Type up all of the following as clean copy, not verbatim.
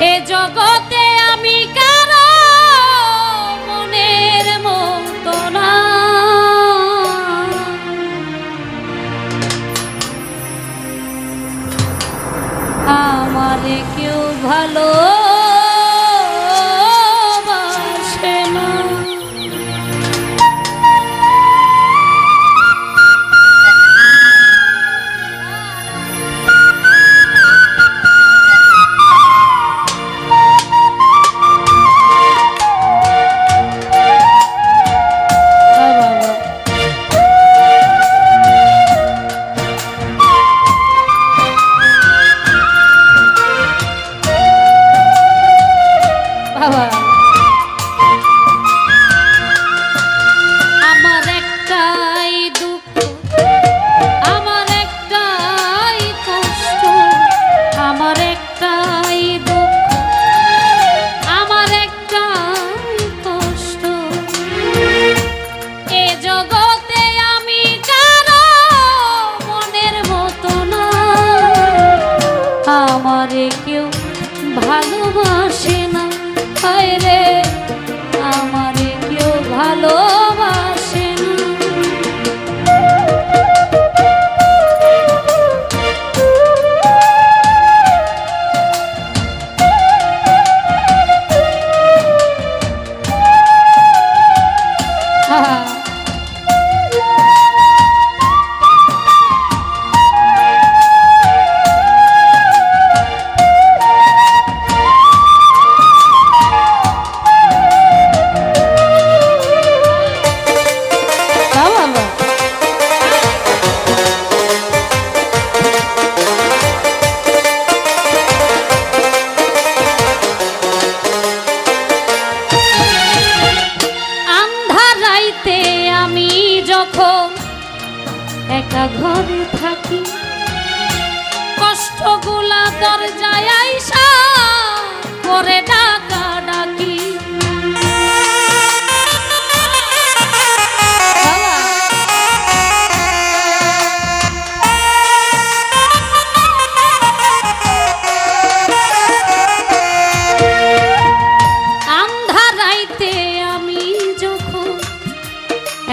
এ জগতে আমি কারো মনের মতো না, আমারে কেউ ভালো আমারে কেউ ভালোবাসে না, হায় রে আমারে কেউ ভালোবাসে না। একা ঘরে থাকি কষ্টগুলা দরজায় আইসা করে ডাকা ডাকি, আন্ধার রাইতে আমি যখন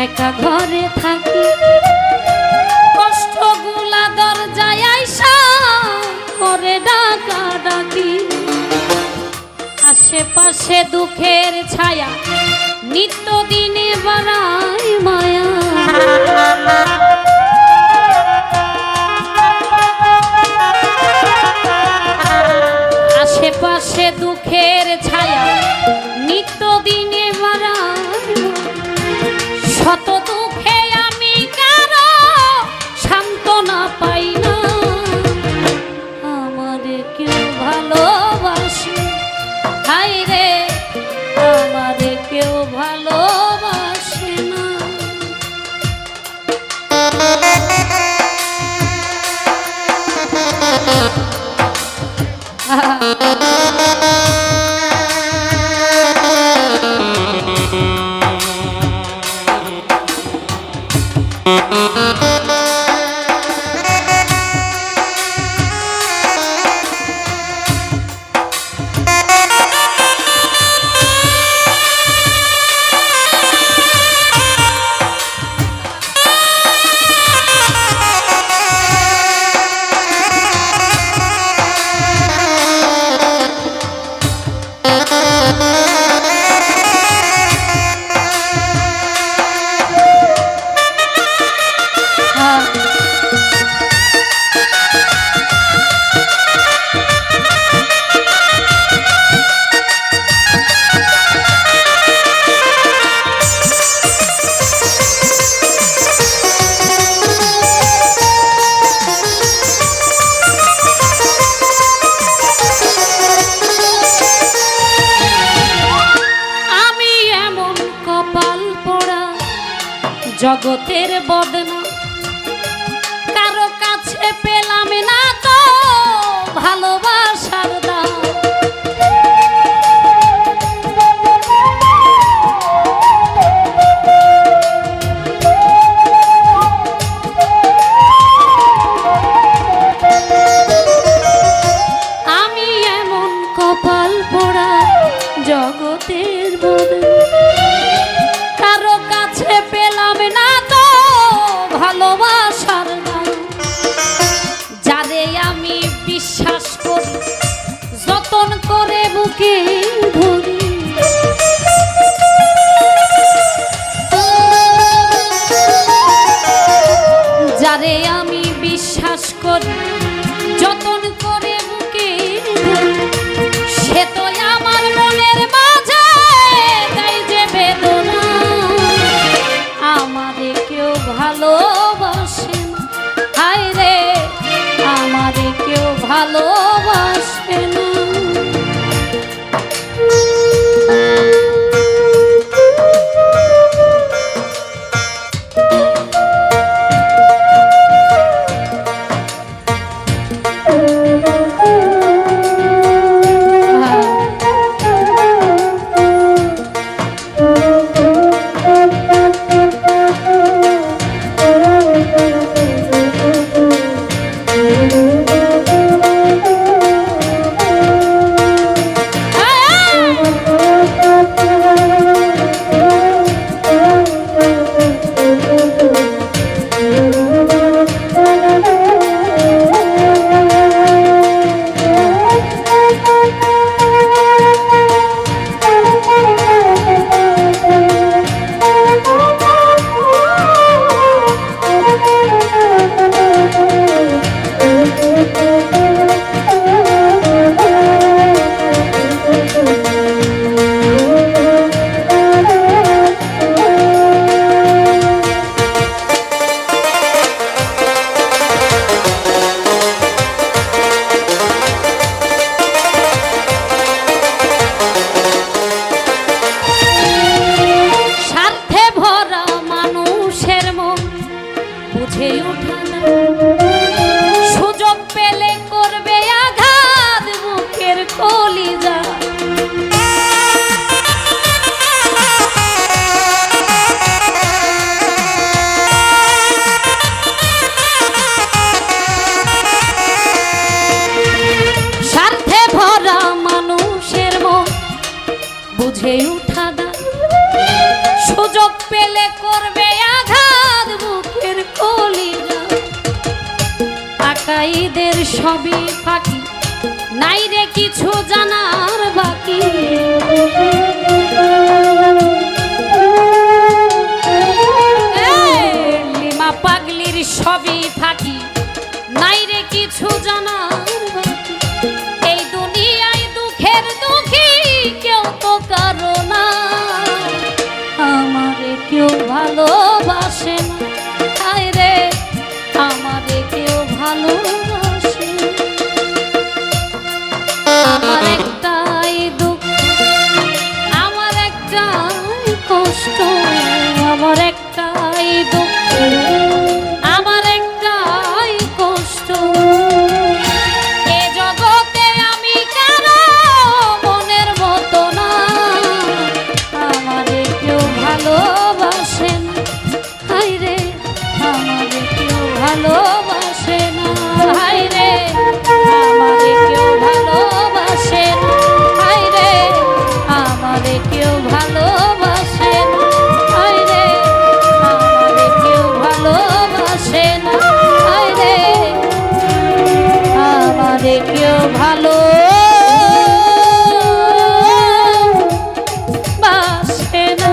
একা ঘরে থাকি কষ্টগুলা দরজায় আইসা করে ডাকা ডাকি, আশেপাশে দুঃখের ছায়া নিত্য দিনে বাড়ায় মায়া, আশেপাশে দুঃখের ছায়া নিত্য দিনে বাড়ায়, শত দুঃখে আমি কারো সান্ত্বনা পাই না, আমারে কেউ ভালোবাসে, হায় রে আমারে কেউ ভালোবাসে না। জগতের বদনা কারো কাছে পেলাম না তো ভালোবাসার দাম, আমি এমন কপাল যতন করে বুকে ধরি, যারে আমি বিশ্বাস করি যতন করে বুকে ধরি, সে তো আমার মনের মাঝে দেয় যে বেদনা। আমারে কেউ ভালোবাসে না, হায় রে আমারে কেউ ভালোবাসে না। বুঝে ওঠা না, সুযোগ পেলে করবে আঘাত বুকের কলিজা। স্বার্থে ভরা মানুষের মন বুঝে ওঠা না, সুযোগ পেলে করবে আঘাত বুকের কলিজা। আকাইদের সবই ফাঁকি, নাই রে কিছু জানার বাকি। লিমা পাগলির সবই ফাঁকি, নাই রে কিছু জানার বাকি। এই দুনিয়ায় দুঃখের দুঃখী কেউ তো কারো না, আমারে কেউ ভালোবাসে না, হায় রে আমারে কেউ ভালোবাসে না। আমার একটাই দুঃখ, আমার একটাই কষ্ট, আমার একটাই দুঃখ, আমার একটাই কষ্ট। এ জগতে আমি কারো মনের মতো না, আমারে কেউ ভালোবাসে না, হায় রে আমারে কেউ ভালোবাসে না, হায় রে আমারে কেউ ভালোবাসে না, হায় রে আমারে কেউ ভালোবাসে না, হায় রে আমারে কেউ ভালোবাসে না, হায় রে আমারে কেউ ভালোবাসে না।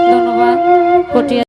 ধন্যবাদ।